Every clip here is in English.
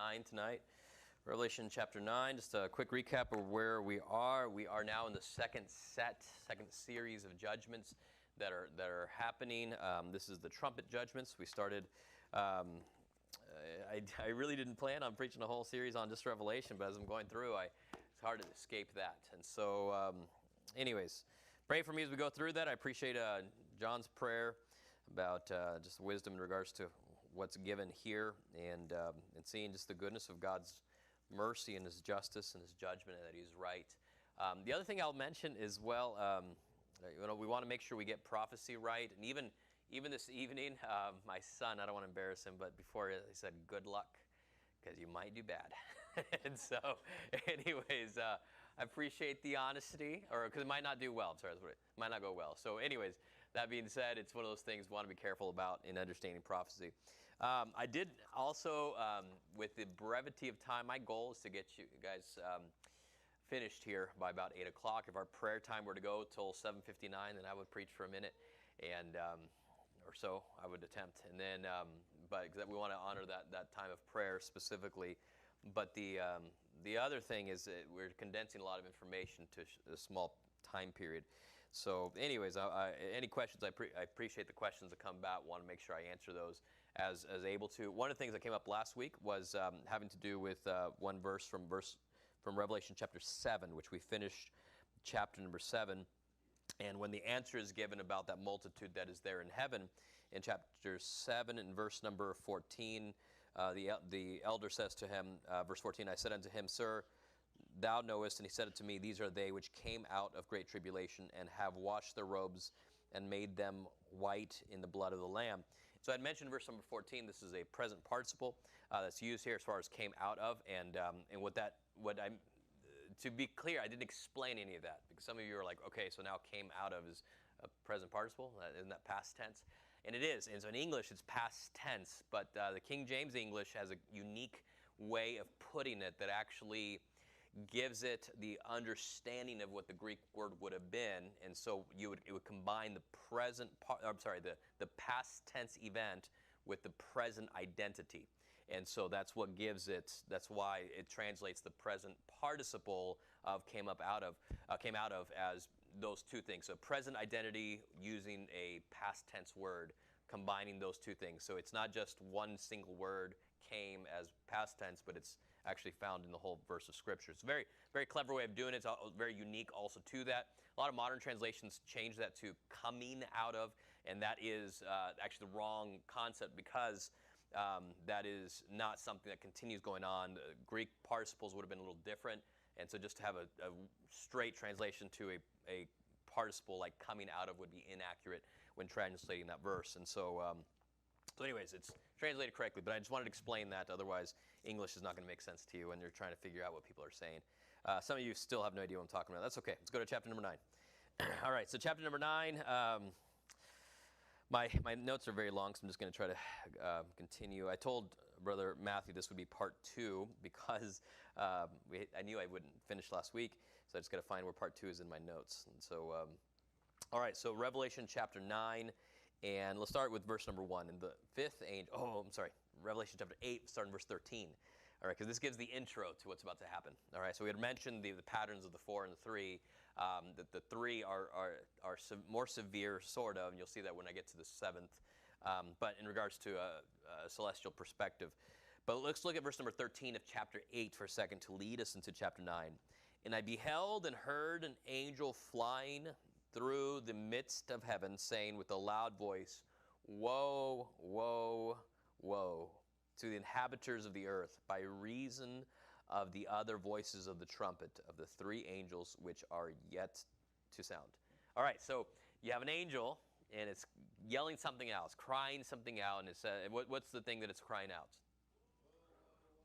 9 tonight. Revelation chapter 9, just a quick recap of where we are. We are now in the second series of judgments that are happening. This is the trumpet judgments. We started, I really didn't plan on preaching a whole series on just Revelation, but as I'm going through, it's hard to escape that. And so, anyways, pray for me as we go through that. I appreciate John's prayer about just wisdom in regards to what's given here, and seeing just the goodness of God's mercy and His justice and His judgment, and that He's right. The other thing I'll mention is, we want to make sure we get prophecy right, and even this evening, my son, I don't want to embarrass him, but before he said, "Good luck, because you might do bad." And so, anyways, I appreciate the honesty, or because it might not do well. I'm sorry, it might not go well. So, anyways, that being said, it's one of those things we want to be careful about in understanding prophecy. I did also, with the brevity of time, my goal is to get you guys finished here by about 8 o'clock. If our prayer time were to go till 7:59, then I would preach for a minute, and or so I would attempt. And then, but we want to honor that time of prayer specifically. But the other thing is that we're condensing a lot of information to a small time period. So anyways, any questions, I appreciate the questions that come back. Want to make sure I answer those as able to. One of the things that came up last week was having to do with one verse from Revelation chapter 7, which we finished chapter number 7. And when the answer is given about that multitude that is there in heaven, in chapter 7 and verse number 14, the elder says to him, verse 14, "I said unto him, Sir, thou knowest," and he said it to me, "these are they which came out of great tribulation and have washed their robes and made them white in the blood of the Lamb." So I'd mentioned verse number 14. This is a present participle that's used here as far as "came out of," and to be clear, I didn't explain any of that, because some of you are like, okay, so now "came out of" is a present participle, isn't that past tense? And it is. And so in English, it's past tense, but the King James English has a unique way of putting it that actually gives it the understanding of what the Greek word would have been, and so it would combine the past tense event with the present identity, and so that's what gives it. That's why it translates the present participle of came out of as those two things. So present identity using a past tense word, combining those two things. So it's not just one single word, came, as past tense, but it's actually found in the whole verse of Scripture. It's a very, very clever way of doing it. It's very unique also to that. A lot of modern translations change that to "coming out of," and that is actually the wrong concept, because that is not something that continues going on. Greek participles would have been a little different, and so just to have a straight translation to a participle like "coming out of" would be inaccurate when translating that verse. And so, anyways, it's translated correctly, but I just wanted to explain that. Otherwise, English is not going to make sense to you when you're trying to figure out what people are saying. Some of you still have no idea what I'm talking about. That's okay. Let's go to chapter number 9. All right, so chapter number 9. My notes are very long, so I'm just going to try to continue. I told Brother Matthew this would be part 2 because I knew I wouldn't finish last week, so I just got to find where part 2 is in my notes. And so, all right, so Revelation chapter 9. And let's start with verse number 1. And the fifth angel, Revelation chapter 8, starting verse 13. All right, because this gives the intro to what's about to happen. All right, so we had mentioned the patterns of the 4 and the 3. That the 3 are more severe, sort of, and you'll see that when I get to the 7th. But in regards to a celestial perspective. But let's look at verse number 13 of chapter 8 for a second to lead us into chapter 9. "And I beheld and heard an angel flying through the midst of heaven, saying with a loud voice, Woe, woe, woe, to the inhabitants of the earth, by reason of the other voices of the trumpet of the 3 angels which are yet to sound." All right, so you have an angel, and it's yelling something out, it's crying something out, and it's what's the thing that it's crying out?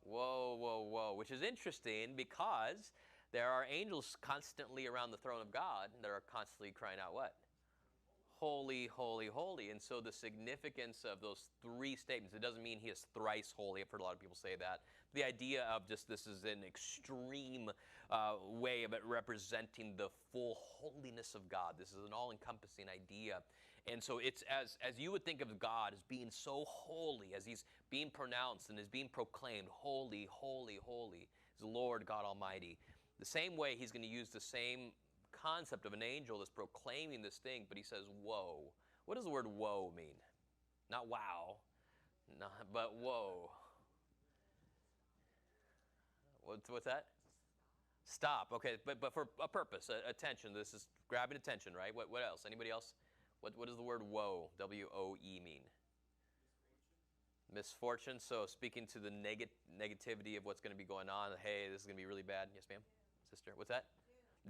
Whoa, whoa, whoa, which is interesting because there are angels constantly around the throne of God that are constantly crying out what? Holy, holy, holy. And so the significance of those 3 statements, it doesn't mean He is thrice holy. I've heard a lot of people say that. The idea of just this is an extreme way of it representing the full holiness of God. This is an all-encompassing idea. And so it's as you would think of God as being so holy, as He's being pronounced and is being proclaimed, holy, holy, holy is the Lord God Almighty. The same way he's going to use the same concept of an angel that's proclaiming this thing, but he says, woe. What does the word woe mean? Not wow, but woe. What's that? Stop. Okay, but for a purpose, attention. This is grabbing attention, right? What else? Anybody else? What does the word woe, W-O-E, mean? Misfortune. So speaking to the negativity of what's going to be going on. Hey, this is going to be really bad. Yes, ma'am? Sister, what's that?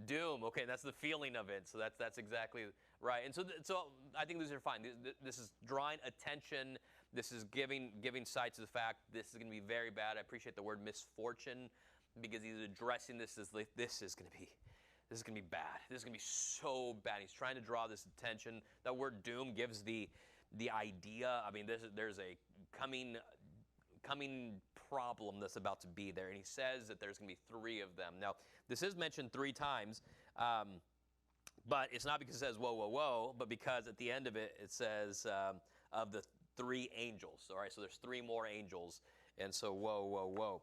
Doom. Okay, that's the feeling of it. So that's exactly right. And so I think these are fine. This is drawing attention. This is giving sight to the fact this is going to be very bad. I appreciate the word misfortune because he's addressing this as like, this is going to be bad. This is going to be so bad. He's trying to draw this attention. That word doom gives the idea. I mean, there's a coming problem that's about to be there. And he says that there's going to be 3 of them. Now, this is mentioned 3 times, but it's not because it says whoa, whoa, whoa, but because at the end of it, it says of the 3 angels. All right, so there's 3 more angels. And so whoa, whoa, whoa.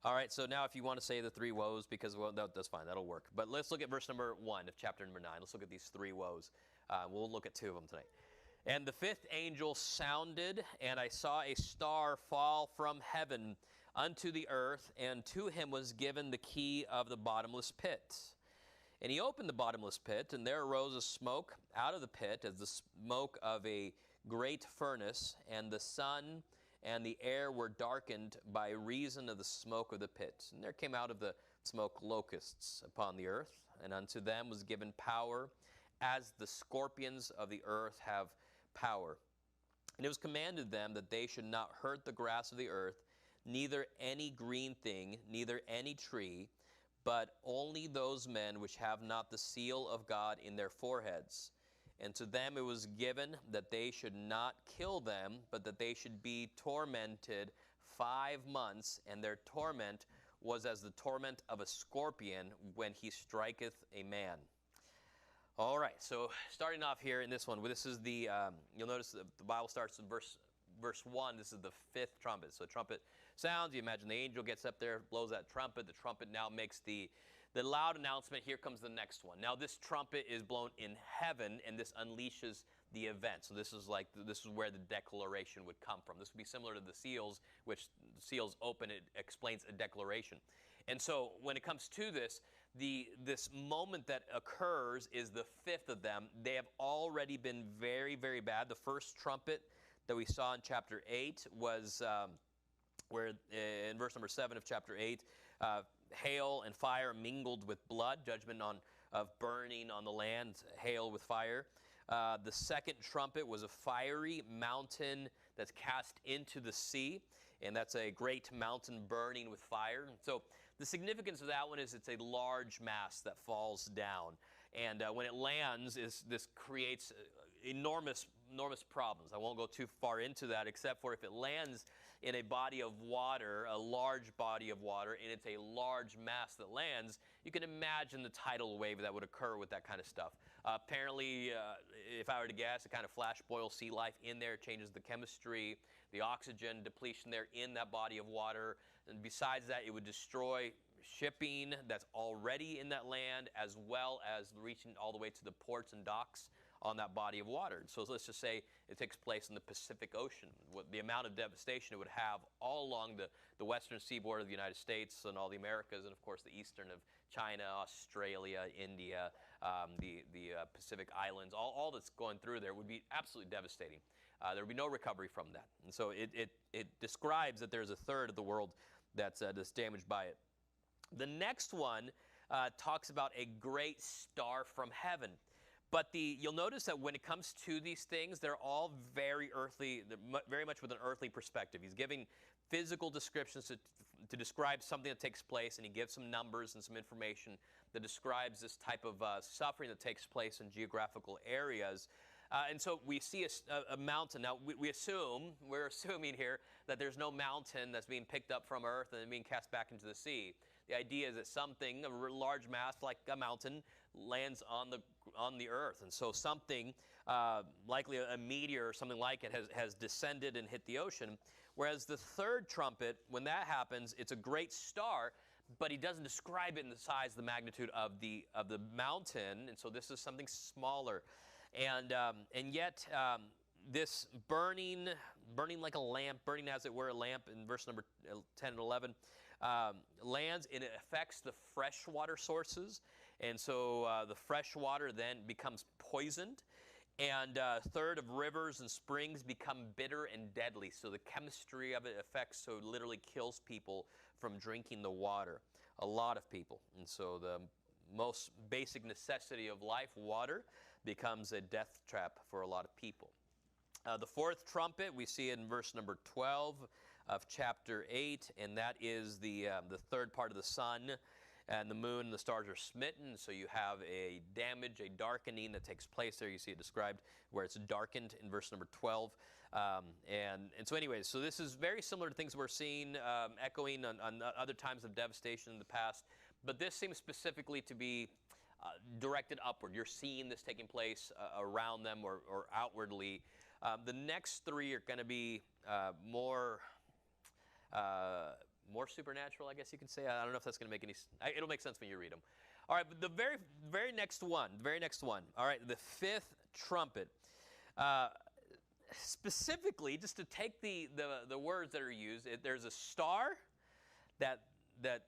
All right, so now if you want to say the 3 woes, because well, that's fine, that'll work. But let's look at verse number 1 of chapter number 9. Let's look at these 3 woes. We'll look at 2 of them tonight. And the 5th angel sounded, and I saw a star fall from heaven unto the earth, and to him was given the key of the bottomless pit. And he opened the bottomless pit, and there arose a smoke out of the pit as the smoke of a great furnace, and the sun and the air were darkened by reason of the smoke of the pit. And there came out of the smoke locusts upon the earth, and unto them was given power, as the scorpions of the earth have power. And it was commanded them that they should not hurt the grass of the earth, neither any green thing, neither any tree, but only those men which have not the seal of God in their foreheads. And to them it was given that they should not kill them, but that they should be tormented 5 months, and their torment was as the torment of a scorpion when he striketh a man. All right, so starting off here in this one, this is the, you'll notice the Bible starts in verse 1. This is the 5th trumpet. So trumpet sounds, you imagine the angel gets up there, blows that trumpet. The trumpet now makes the loud announcement, here comes the next one. Now this trumpet is blown in heaven, and this unleashes the event. So this is where the declaration would come from. This would be similar to the seals, which the seals open, it explains a declaration. And so when it comes to this moment that occurs is the 5th of them. They have already been very, very bad. The first trumpet that we saw in chapter 8 was where in verse number 7 of chapter 8, hail and fire mingled with blood, judgment of burning on the land, hail with fire. The second trumpet was a fiery mountain that's cast into the sea, and that's a great mountain burning with fire. And so the significance of that one is it's a large mass that falls down. And when it lands, this creates enormous problems. I won't go too far into that, except for if it lands in a body of water, a large body of water, and it's a large mass that lands, you can imagine the tidal wave that would occur with that kind of stuff. Apparently, if I were to guess, a kind of flash boil sea life in there changes the chemistry, the oxygen depletion there in that body of water. And besides that, it would destroy shipping that's already in that land, as well as reaching all the way to the ports and docks on that body of water. So let's just say it takes place in the Pacific Ocean. The amount of devastation it would have all along the western seaboard of the United States and all the Americas, and of course the eastern of China, Australia, India, the Pacific Islands, all that's going through there would be absolutely devastating. There would be no recovery from that. And so it describes that there's a third of the world that's damaged by it. The next one talks about a great star from heaven. But you'll notice that when it comes to these things, they're all very earthly, very much with an earthly perspective. He's giving physical descriptions to describe something that takes place, and he gives some numbers and some information that describes this type of suffering that takes place in geographical areas. And so we see a mountain. Now, we're assuming here that there's no mountain that's being picked up from earth and then being cast back into the sea. The idea is that something, a large mass like a mountain, lands on the earth. And so something likely a meteor or something like it has descended and hit the ocean. Whereas the third trumpet, when that happens, it's a great star, but he doesn't describe it in the size, the magnitude of the mountain, and so this is something smaller. And yet this burning like a lamp, burning as it were a lamp in verse number 10 and 11, lands, and it affects the freshwater sources. And so the fresh water then becomes poisoned. And a third of rivers and springs become bitter and deadly. So the chemistry of it affects, so it literally kills people from drinking the water. A lot of people. And so the most basic necessity of life, water, becomes a death trap for a lot of people. The fourth trumpet we see in verse number 12 of chapter 8, and that is the third part of the sun. And the moon and the stars are smitten, so you have a damage, a darkening that takes place there. You see it described where it's darkened in verse number 12. And so anyways, so this is very similar to things we're seeing echoing on other times of devastation in the past. But this seems specifically to be directed upward. You're seeing this taking place around them or outwardly. The next three are going to be more supernatural, I guess you can say. I don't know if that's going to make any sense. It'll make sense when you read them. All right, but the very next one. All right, the fifth trumpet. Specifically, just to take the words that are used, there's a star that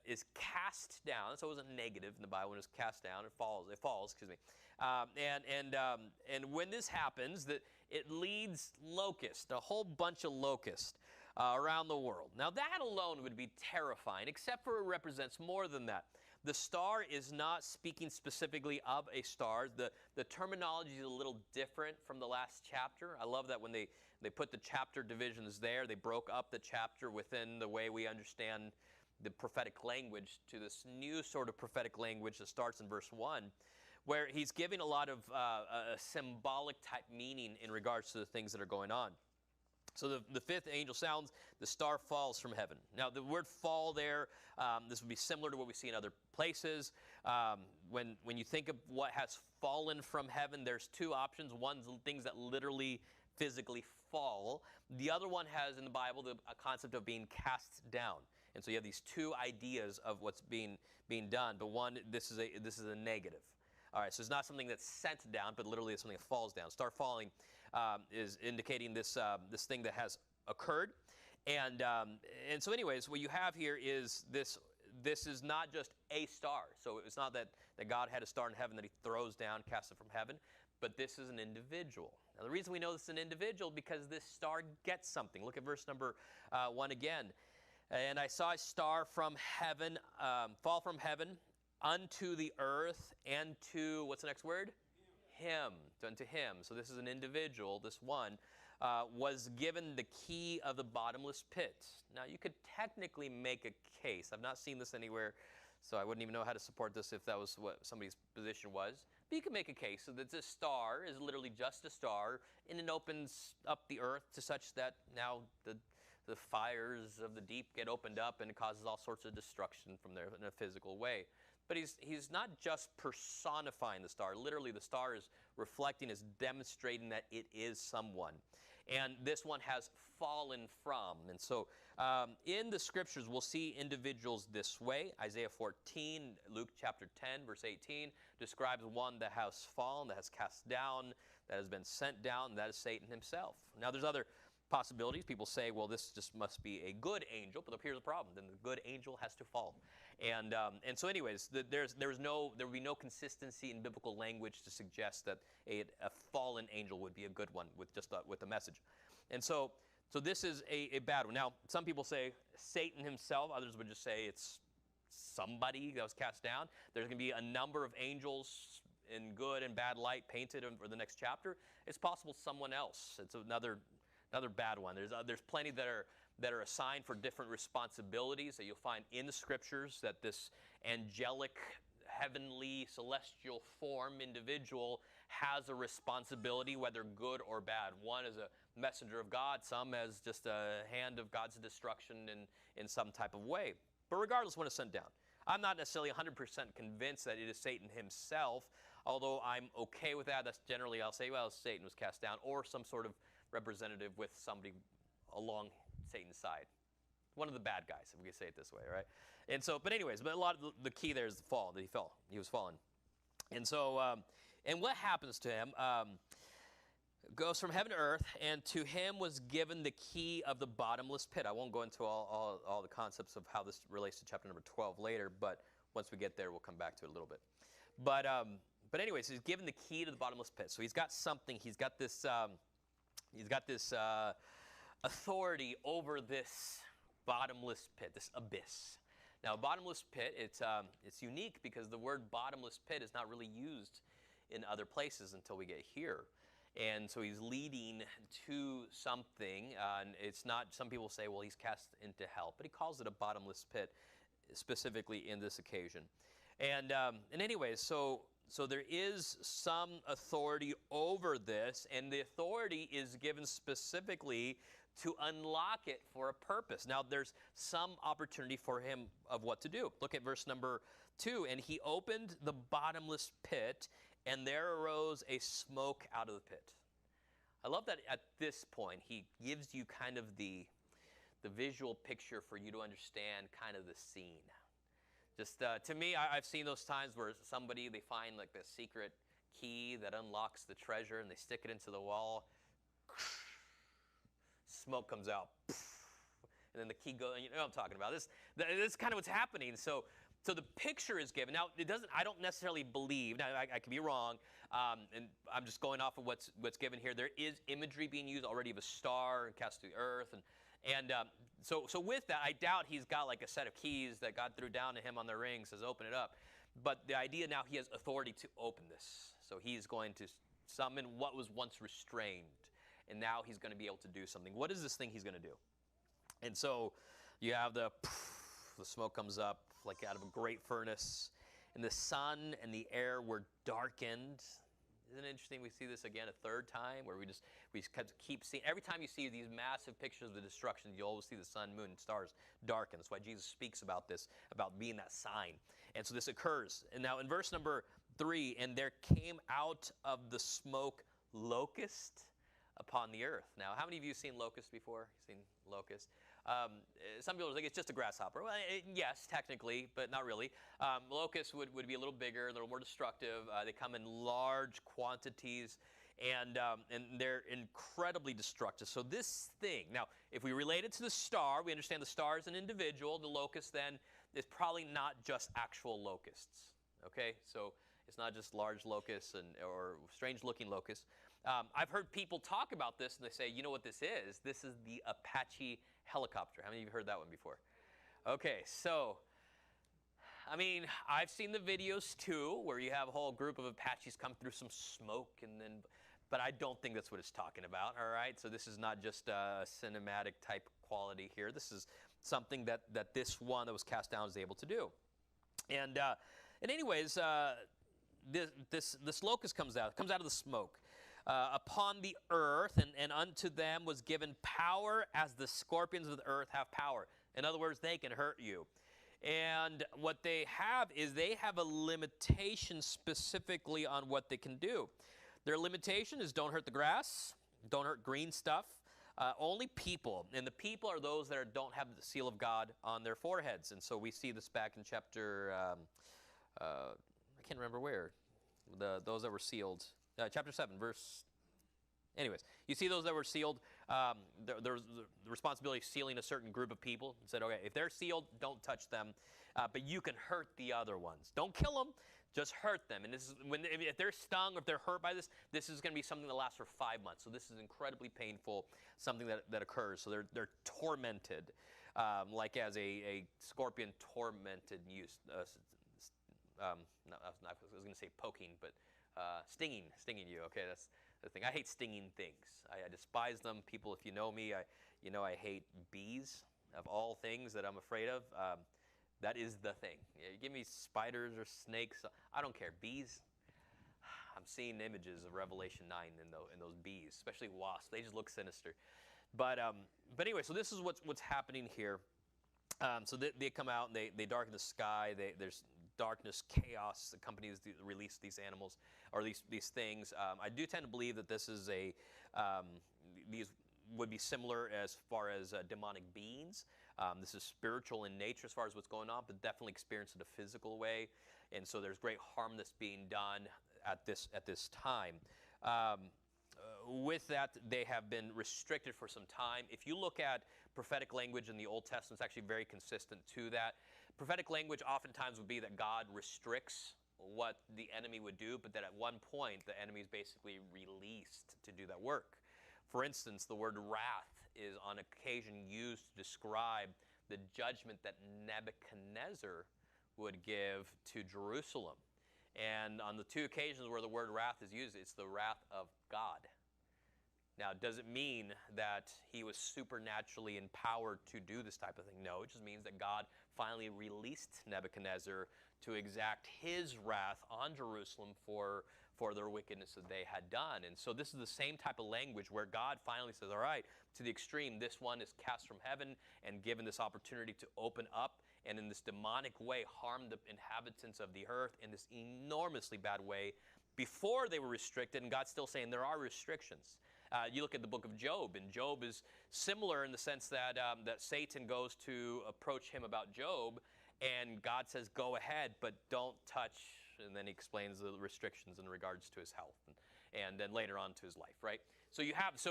is cast down. So it wasn't negative in the Bible. When it's cast down, it falls. Excuse me. And when this happens, that it leads locusts, a whole bunch of locusts around the world. Now that alone would be terrifying, except for it represents more than that. The star is not speaking specifically of a star. The terminology is a little different from the last chapter. I love that when they put the chapter divisions there, they broke up the chapter within the way we understand the prophetic language to this new sort of prophetic language that starts in verse 1, where he's giving a lot of a symbolic type meaning in regards to the things that are going on. So the fifth angel sounds, the star falls from heaven. Now the word fall there, this would be similar to what we see in other places. When you think of what has fallen from heaven, there's two options. One's things that literally, physically fall. The other one has in the Bible a concept of being cast down. And so you have these two ideas of what's being done. But one, this is a negative. All right, so it's not something that's sent down, but literally it's something that falls down. Star falling is indicating this thing that has occurred. And so anyways, what you have here is this is not just a star. So it's not that God had a star in heaven that he throws down, casts it from heaven, but this is an individual. Now the reason we know this is an individual because this star gets something. Look at verse number 1 again. And I saw a star from heaven, fall from heaven unto the earth and to, what's the next word? Him. Unto him. So this is an individual, this one, was given the key of the bottomless pit. Now you could technically make a case. I've not seen this anywhere, so I wouldn't even know how to support this if that was what somebody's position was. But you can make a case so that this star is literally just a star, and it opens up the earth to such that now the fires of the deep get opened up and it causes all sorts of destruction from there in a physical way. But he's not just personifying the star. Literally, the star is reflecting, is demonstrating that it is someone. And this one has fallen from. And so in the scriptures, we'll see individuals this way. Isaiah 14, Luke chapter 10, verse 18, describes one that has fallen, that has cast down, that has been sent down, and that is Satan himself. Now, there's other possibilities. People say, well, this just must be a good angel, but here's the problem. Then the good angel has to fall. And so anyways, there would be no consistency in biblical language to suggest that a fallen angel would be a good one with a message. And so this is a bad one. Now, some people say Satan himself. Others would just say it's somebody that was cast down. There's going to be a number of angels in good and bad light painted for the next chapter. It's possible someone else. It's another bad one. There's plenty that are assigned for different responsibilities that you'll find in the scriptures, that this angelic, heavenly, celestial form individual has a responsibility, whether good or bad. One is a messenger of God, some as just a hand of God's destruction in some type of way. But regardless, when it's sent down, I'm not necessarily 100% convinced that it is Satan himself. Although I'm okay with that, that's generally, I'll say, well, Satan was cast down, or some sort of representative with somebody along Satan's side. One of the bad guys, if we could say it this way, right? And so, but anyways, but a lot of the key there is the fall, that he fell. He was fallen. And so, and what happens to him? Goes from heaven to earth, and to him was given the key of the bottomless pit. I won't go into all the concepts of how this relates to chapter number 12 later, but once we get there, we'll come back to it a little bit. But anyways, he's given the key to the bottomless pit. So he's got something. He's got this authority over this bottomless pit, this abyss. Now, a bottomless pit, it's unique because the word bottomless pit is not really used in other places until we get here. And so he's leading to something, and it's not, some people say, well, he's cast into hell, but he calls it a bottomless pit specifically in this occasion. And anyways, so there is some authority over this, and the authority is given specifically to unlock it for a purpose. Now, there's some opportunity for him of what to do. Look at verse number 2. And he opened the bottomless pit, and there arose a smoke out of the pit. I love that at this point, he gives you kind of the visual picture for you to understand kind of the scene. Just to me, I've seen those times where they find like the secret key that unlocks the treasure, and they stick it into the wall. Smoke comes out, and then the key goes. You know what I'm talking about. This is kind of what's happening. So the picture is given. Now, it doesn't. I don't necessarily believe. Now, I could be wrong, and I'm just going off of what's given here. There is imagery being used already of a star and cast to the earth, and so with that, I doubt he's got like a set of keys that God threw down to him on the ring, says open it up. But the idea now, he has authority to open this. So he's going to summon what was once restrained, and now he's going to be able to do something. What is this thing he's going to do? And so you have the smoke comes up like out of a great furnace, and the sun and the air were darkened. Isn't it interesting? We see this again a third time, where we keep seeing. Every time you see these massive pictures of the destruction, you always see the sun, moon, and stars darken. That's why Jesus speaks about this, about being that sign. And so this occurs. And now in verse number 3, and there came out of the smoke locust upon the earth. Now, how many of you have seen locust before? Seen locust? Some people think it's just a grasshopper. Well, yes, technically, but not really. Locusts would be a little bigger, a little more destructive. They come in large quantities, and they're incredibly destructive. So this thing, now, if we relate it to the star, we understand the star is an individual. The locust, then, is probably not just actual locusts. Okay? So it's not just large locusts or strange-looking locusts. I've heard people talk about this, and they say, you know what this is? This is the Apache helicopter. How many of you have heard that one before? Okay, so, I mean, I've seen the videos too, where you have a whole group of Apaches come through some smoke, but I don't think that's what it's talking about, all right? So this is not just a cinematic type quality here. This is something that this one that was cast down is able to do. And anyways, this locust comes out of the smoke. Upon the earth, and unto them was given power as the scorpions of the earth have power. In other words, they can hurt you. And what they have is they have a limitation specifically on what they can do. Their limitation is don't hurt the grass, don't hurt green stuff, only people. And the people are those that don't have the seal of God on their foreheads. And so we see this back in chapter, I can't remember where, those that were sealed. Chapter 7, verse. Anyways, you see those that were sealed. There's the responsibility of sealing a certain group of people. It said, okay, if they're sealed, don't touch them, but you can hurt the other ones. Don't kill them, just hurt them. And this is if they're stung or if they're hurt by this is going to be something that lasts for 5 months. So this is incredibly painful, something that occurs. So they're tormented, like as a scorpion tormented you. No, I was going to say poking, but. Stinging you. Okay, that's the thing. I hate stinging things. I despise them. People, if you know me, I hate bees of all things that I'm afraid of. That is the thing. You give me spiders or snakes, I don't care. Bees, I'm seeing images of Revalation 9 in those bees, especially wasps. They just look sinister. But anyway, so this is what's happening here. So they come out and they darken the sky. There's darkness, chaos accompanies the release of these animals or these things. I do tend to believe that this is these would be similar as far as demonic beings. This is spiritual in nature as far as what's going on, but definitely experienced in a physical way. And so there's great harm that's being done at this time. With that, they have been restricted for some time. If you look at prophetic language in the Old Testament, it's actually very consistent to that. Prophetic language oftentimes would be that God restricts what the enemy would do, but that at one point the enemy is basically released to do that work. For instance, the word wrath is on occasion used to describe the judgment that Nebuchadnezzar would give to Jerusalem. And on the two occasions where the word wrath is used, it's the wrath of God. Now, does it mean that he was supernaturally empowered to do this type of thing? No, it just means that God finally released Nebuchadnezzar to exact his wrath on Jerusalem for their wickedness that they had done. And so this is the same type of language where God finally says, all right, to the extreme, this one is cast from heaven and given this opportunity to open up and in this demonic way harm the inhabitants of the earth in this enormously bad way before they were restricted. And God's still saying there are restrictions. You look at the book of Job, and Job is similar in the sense that that Satan goes to approach him about Job, and God says, go ahead, but don't touch, and then he explains the restrictions in regards to his health, and then later on to his life, right? So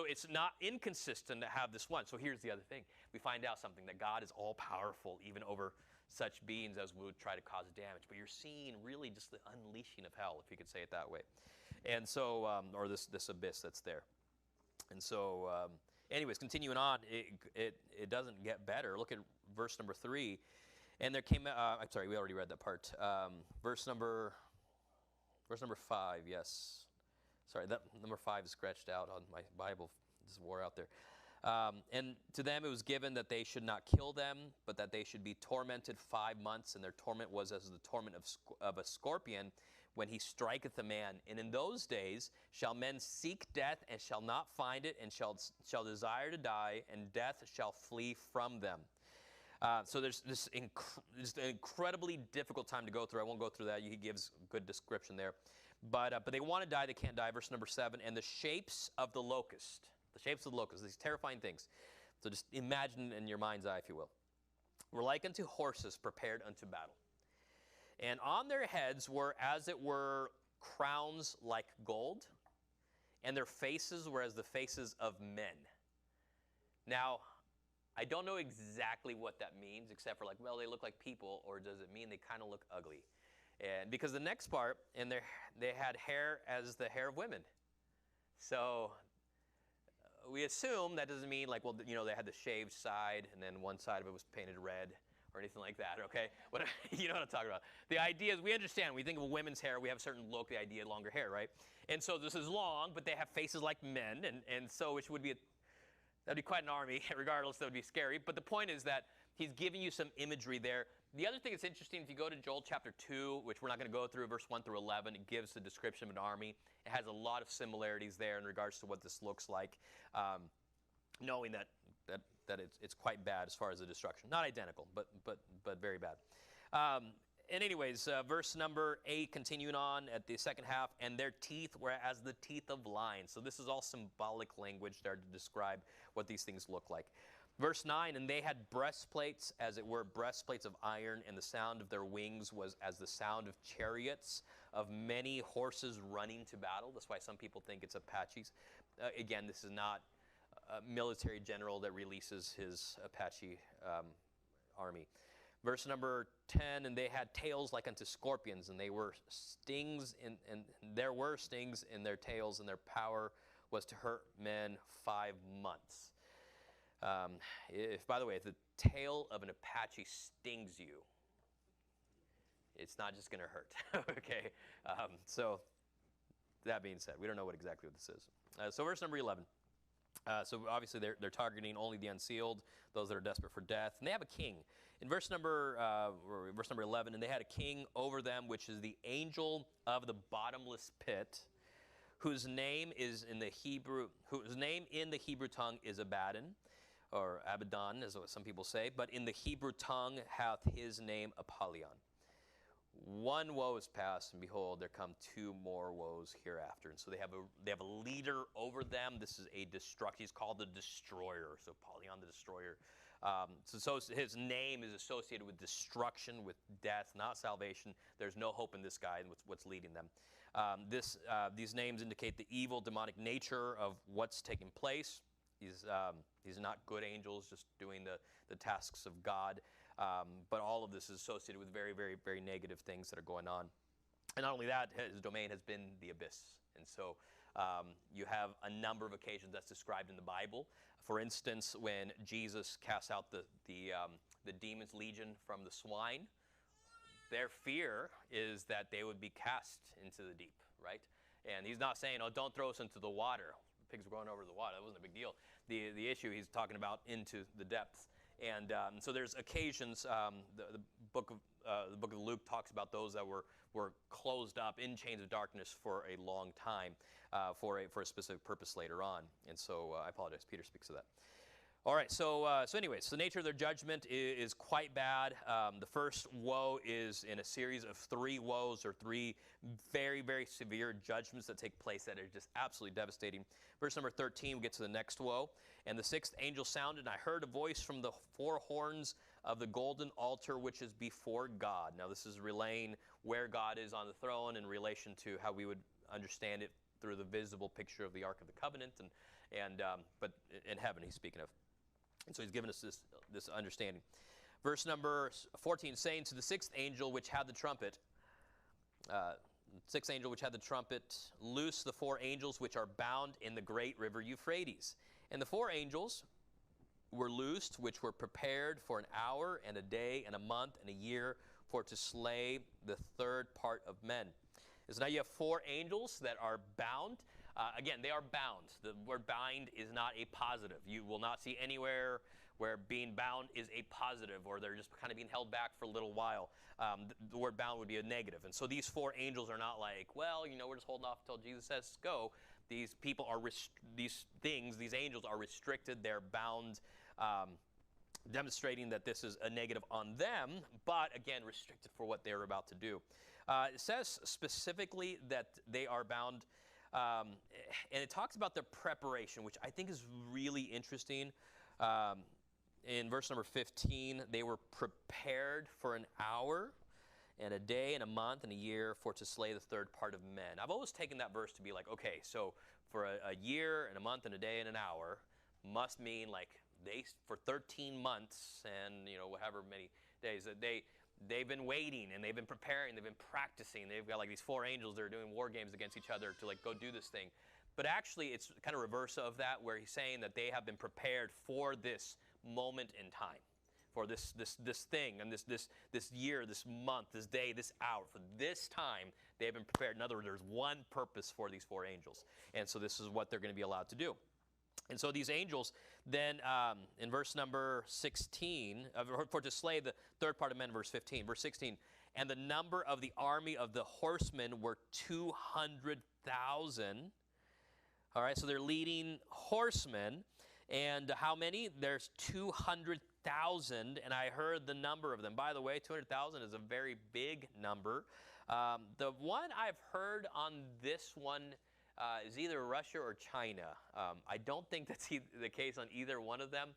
it's not inconsistent to have this one. So here's the other thing. We find out something, that God is all-powerful, even over such beings as would try to cause damage. But you're seeing really just the unleashing of hell, if you could say it that way. And so, or this abyss that's there. And so, anyways, continuing on, it doesn't get better. Look at verse number 3. And there came, I'm sorry, we already read that part. Verse number 5, yes. Sorry, that number 5 is scratched out on my Bible. Just wore out there. And to them it was given that they should not kill them, but that they should be tormented 5 months. And their torment was as the torment of a scorpion when he striketh a man. And in those days shall men seek death and shall not find it, and shall desire to die, and death shall flee from them. So there's this incredibly difficult time to go through. I won't go through that. He gives a good description there. But they want to die, they can't die. Verse number 7, and the shapes of the locust, these terrifying things. So just imagine in your mind's eye, if you will, were like unto horses prepared unto battle. And on their heads were, as it were, crowns like gold, and their faces were as the faces of men. Now, I don't know exactly what that means, except for like, well, they look like people, or does it mean they kind of look ugly? And because the next part, and they had hair as the hair of women. So we assume that doesn't mean like, well, you know, they had the shaved side, and then one side of it was painted red, or anything like that, okay? But you know what I'm talking about. The idea is, we understand, we think of women's hair, we have a certain look, the idea of longer hair, right? And so this is long, but they have faces like men, and so which would be, that'd be quite an army, regardless, that would be scary. But the point is that he's giving you some imagery there. The other thing that's interesting, if you go to Joel chapter 2, which we're not going to go through, verse 1 through 11, it gives the description of an army. It has a lot of similarities there in regards to what this looks like, knowing that it's quite bad as far as the destruction. Not identical, but very bad. And anyways, verse number 8, continuing on at the second half, and their teeth were as the teeth of lions. So this is all symbolic language there to describe what these things look like. Verse 9, and they had breastplates, as it were, breastplates of iron, and the sound of their wings was as the sound of chariots, of many horses running to battle. That's why some people think it's Apaches. Again, this is not a military general that releases his Apache army. Verse number 10, and they had tails like unto scorpions, and they were stings, and there were stings in their tails, and their power was to hurt men 5 months. By the way, if the tail of an Apache stings you, it's not just going to hurt, okay? So that being said, we don't know exactly what this is. So verse number 11. So obviously they're targeting only the unsealed, those that are desperate for death. And they have a king. In verse number 11, and they had a king over them, which is the angel of the bottomless pit, whose name in the Hebrew tongue is Abaddon, or Abaddon, as some people say, but in the Hebrew tongue hath his name Apollyon. one woe is past, and behold, there come two more woes hereafter. And so they have a leader over them. This is a he's called the Destroyer. So Apollyon the Destroyer. So his name is associated with destruction, with death, not salvation. There's no hope in this guy and what's leading them. These names indicate the evil, demonic nature of what's taking place. These are not good angels just doing the tasks of God. But all of this is associated with very, very, very negative things that are going on. And not only that, his domain has been the abyss. And so you have a number of occasions that's described in the Bible. For instance, when Jesus casts out the demon's legion from the swine, their fear is that they would be cast into the deep, right? And he's not saying, oh, don't throw us into the water. The pigs were going over the water. That wasn't a big deal. The issue he's talking about into the depths. And so there's occasions, the book of Luke talks about those that were closed up in chains of darkness for a long time for a specific purpose later on. And so I apologize, Peter speaks of that. All right, so anyways, the nature of their judgment is quite bad. The first woe is in a series of three woes, or three very, very severe judgments that take place that are just absolutely devastating. Verse number 13, we get to the next woe. And the sixth angel sounded, and I heard a voice from the four horns of the golden altar which is before God. Now this is relaying where God is on the throne in relation to how we would understand it through the visible picture of the Ark of the Covenant, but in heaven he's speaking of. And so he's given us this understanding. Verse number 14, saying to the sixth angel which had the trumpet, loose the four angels which are bound in the great river Euphrates. And the four angels were loosed, which were prepared for an hour and a day and a month and a year for to slay the third part of men. So now you have four angels that are bound. Again, they are bound. The word bind is not a positive. You will not see anywhere where being bound is a positive, or they're just kind of being held back for a little while. The word bound would be a negative. And so these four angels are not like, well, we're just holding off until Jesus says go. These people are, these angels are restricted. They're bound, demonstrating that this is a negative on them, but again, restricted for what they're about to do. It says specifically that they are bound, and it talks about their preparation, which I think is really interesting. In verse number 15, they were prepared for an hour and a day and a month and a year for to slay the third part of men. I've always taken that verse to be like, okay, so for a year and a month and a day and an hour must mean like for 13 months and however many days that they've been waiting and they've been preparing, they've been practicing. They've got like these four angels that are doing war games against each other to like go do this thing. But actually it's kind of reverse of that, where he's saying that they have been prepared for this moment in time, for this thing, and this year, this month, this day, this hour. For this time, they have been prepared. In other words, there's one purpose for these four angels. And so this is what they're going to be allowed to do. And so these angels then, in verse number 16, for to slay the third part of men, verse 15. Verse 16, and the number of the army of the horsemen were 200,000. All right, so they're leading horsemen. And how many? There's 200,000, and I heard the number of them. By the way, 200,000 is a very big number. The one I've heard on this one is either Russia or China. I don't think that's the case on either one of them,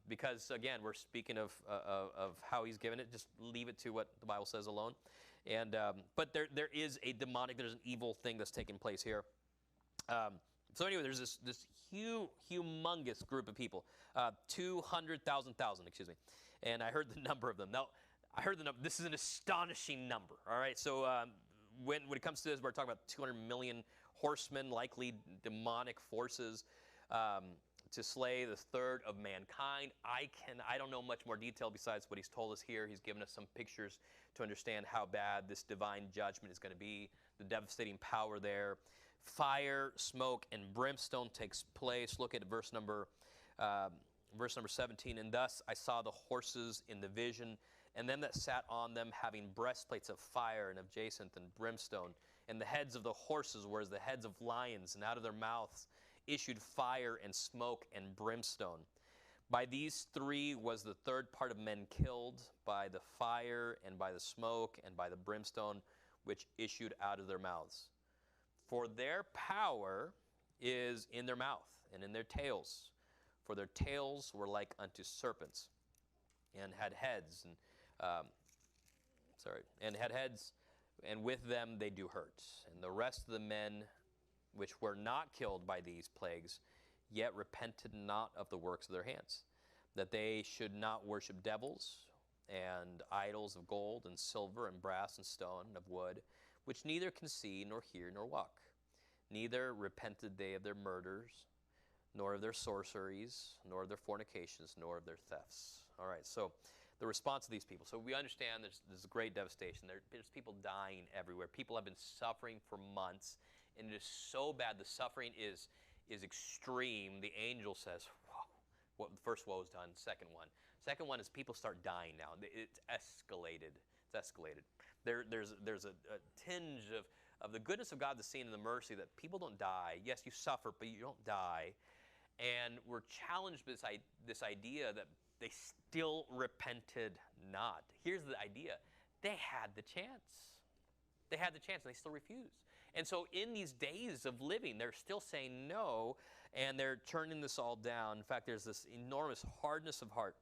because again, we're speaking of how he's given it. Just leave it to what the Bible says alone. And but there is a demonic, there's an evil thing that's taking place here. So anyway, there's this humongous group of people, 200,000, excuse me, and I heard the number of them. Now, I heard the number. This is an astonishing number. All right, so when it comes to this, we're talking about 200 million horsemen, likely demonic forces, to slay the third of mankind. I don't know much more detail besides what he's told us here. He's given us some pictures to understand how bad this divine judgment is going to be, the devastating power there. Fire, smoke, and brimstone takes place. Look at verse number 17. And thus I saw the horses in the vision, and them that sat on them having breastplates of fire and of jacinth and brimstone. And the heads of the horses were as the heads of lions, and out of their mouths issued fire and smoke and brimstone. By these three was the third part of men killed, by the fire, and by the smoke, and by the brimstone, which issued out of their mouths. For their power is in their mouth, and in their tails. For their tails were like unto serpents, and had heads, and with them they do hurt. And the rest of the men which were not killed by these plagues, yet repented not of the works of their hands, that they should not worship devils and idols of gold and silver and brass and stone and of wood, which neither can see nor hear nor walk. Neither repented they of their murders, nor of their sorceries, nor of their fornications, nor of their thefts. All right, so the response of these people. So we understand there's great devastation. There's people dying everywhere. People have been suffering for months, and it is so bad. The suffering is extreme. The angel says, whoa, what, the first woe is done. Second one is people start dying now. It's escalated. It's escalated. There's a tinge of the goodness of God that's seen in the mercy that people don't die. Yes, you suffer, but you don't die. And we're challenged with this idea that they still repented not. Here's the idea. They had the chance. They had the chance, and they still refused. And so in these days of living, they're still saying no, and they're turning this all down. In fact, there's this enormous hardness of heart,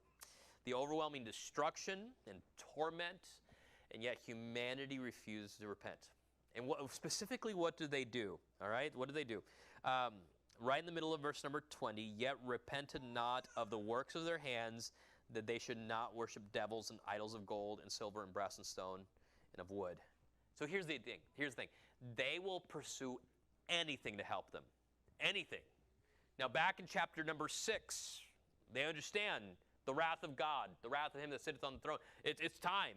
the overwhelming destruction and torment, and yet humanity refused to repent. And specifically, what do they do? All right, what do they do? Right in the middle of verse number 20, yet repented not of the works of their hands, that they should not worship devils and idols of gold and silver and brass and stone and of wood. So here's the thing. They will pursue anything to help them. Anything. Now back in chapter number 6, they understand the wrath of God, the wrath of him that sitteth on the throne. It's time.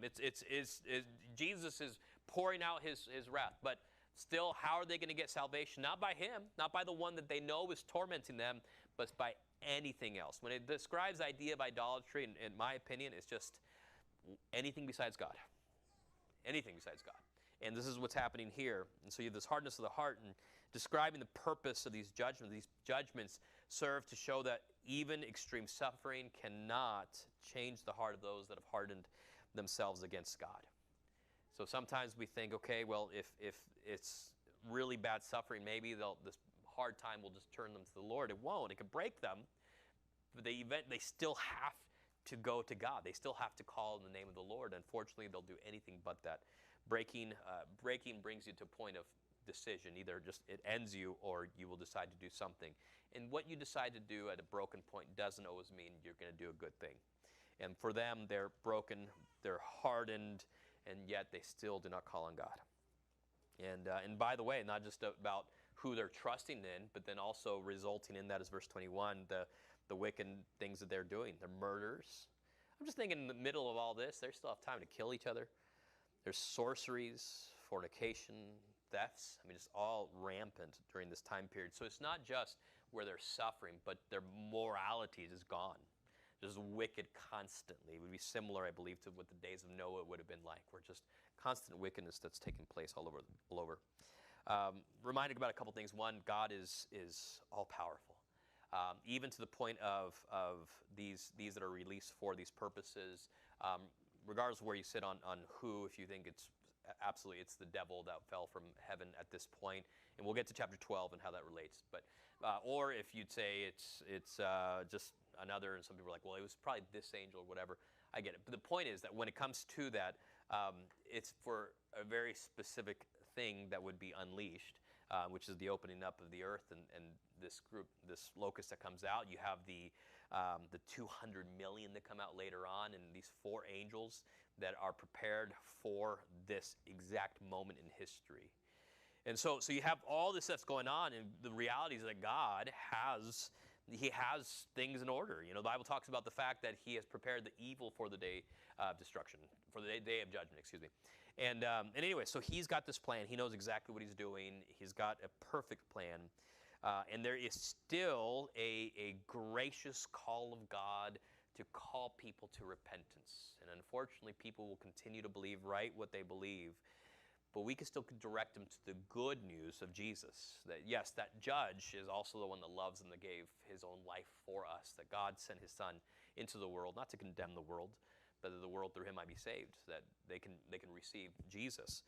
Jesus is pouring out his wrath. But still, how are they going to get salvation? Not by him, not by the one that they know is tormenting them, but by anything else. When it describes the idea of idolatry, in my opinion, it's just anything besides God. Anything besides God. And this is what's happening here. And so you have this hardness of the heart, and describing the purpose of these judgments. These judgments serve to show that even extreme suffering cannot change the heart of those that have hardened themselves against God. So sometimes we think, okay, well, if it's really bad suffering, maybe this hard time will just turn them to the Lord. It won't. It could break them. But they still have to go to God. They still have to call in the name of the Lord. Unfortunately, they'll do anything but that. Breaking brings you to a point of decision. Either just it ends you, or you will decide to do something. And what you decide to do at a broken point doesn't always mean you're going to do a good thing. And for them, they're broken, they're hardened, and yet they still do not call on God. And by the way, not just about who they're trusting in, but then also resulting in that is verse 21, the wicked things that they're doing. They're murders. I'm just thinking in the middle of all this, they still have time to kill each other. There's sorceries, fornication, thefts. I mean, it's all rampant during this time period. So it's not just where they're suffering, but their morality is gone. Just wicked constantly. It would be similar, I believe, to what the days of Noah would have been like, where just constant wickedness that's taking place all over. Reminded about a couple things. One, God is all powerful, even to the point of these that are released for these purposes. Regardless of where you sit on who, if you think it's the devil that fell from heaven at this point, and we'll get to chapter 12 and how that relates. But or if you'd say it's just another, and some people are like, well, it was probably this angel or whatever. I get it. But the point is that when it comes to that, it's for a very specific thing that would be unleashed, which is the opening up of the earth and this locust that comes out. You have the 200 million that come out later on, and these 4 angels that are prepared for this exact moment in history. And so you have all this stuff going on, and the reality is that God has things in order. You know, the Bible talks about the fact that he has prepared the evil for the day of destruction, for the day of judgment, excuse me. And anyway, so he's got this plan. He knows exactly what he's doing. He's got a perfect plan. And there is still a gracious call of God to call people to repentance. And unfortunately, people will continue to believe what they believe. but we can still direct them to the good news of Jesus. That yes, that judge is also the one that loves and that gave his own life for us. That God sent his son into the world, not to condemn the world, but that the world through him might be saved, that they can receive Jesus.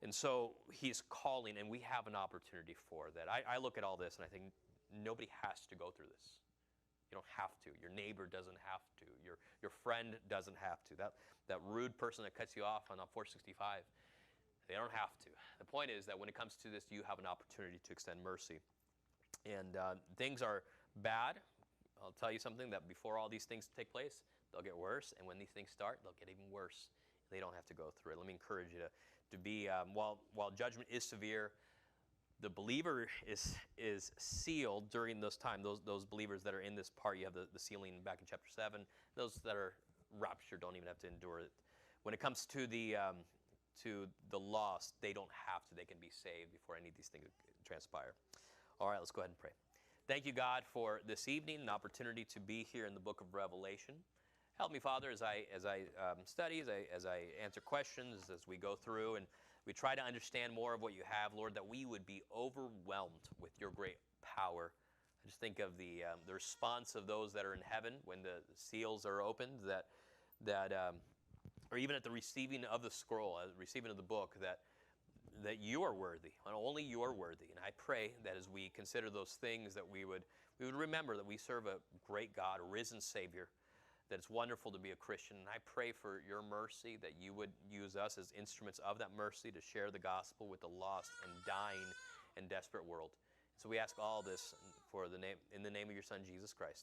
And so he's calling, and we have an opportunity for that. I look at all this and I think nobody has to go through this. You don't have to. Your neighbor doesn't have to. Your friend doesn't have to. That rude person that cuts you off on 465, they don't have to. The point is that when it comes to this, you have an opportunity to extend mercy. And things are bad. I'll tell you something, that before all these things take place, they'll get worse. And when these things start, they'll get even worse. They don't have to go through it. Let me encourage you to be, while judgment is severe, the believer is sealed during those times. Those believers that are in this part, you have the sealing back in chapter 7. Those that are raptured don't even have to endure it. When it comes to the lost, they don't have to. They can be saved before any of these things transpire. All right, let's go ahead and pray. Thank you, God, for this evening, an opportunity to be here in the book of Revelation. Help me, Father, as I study, as I answer questions, as we go through, and we try to understand more of what you have, Lord, that we would be overwhelmed with your great power. I just think of the response of those that are in heaven when the seals are opened, or even at the receiving of the scroll, receiving of the book, that you are worthy, and only you are worthy. And I pray that as we consider those things, that we would remember that we serve a great God, a risen Savior, that it's wonderful to be a Christian. And I pray for your mercy, that you would use us as instruments of that mercy to share the gospel with the lost and dying and desperate world. So we ask all this in the name of your Son, Jesus Christ.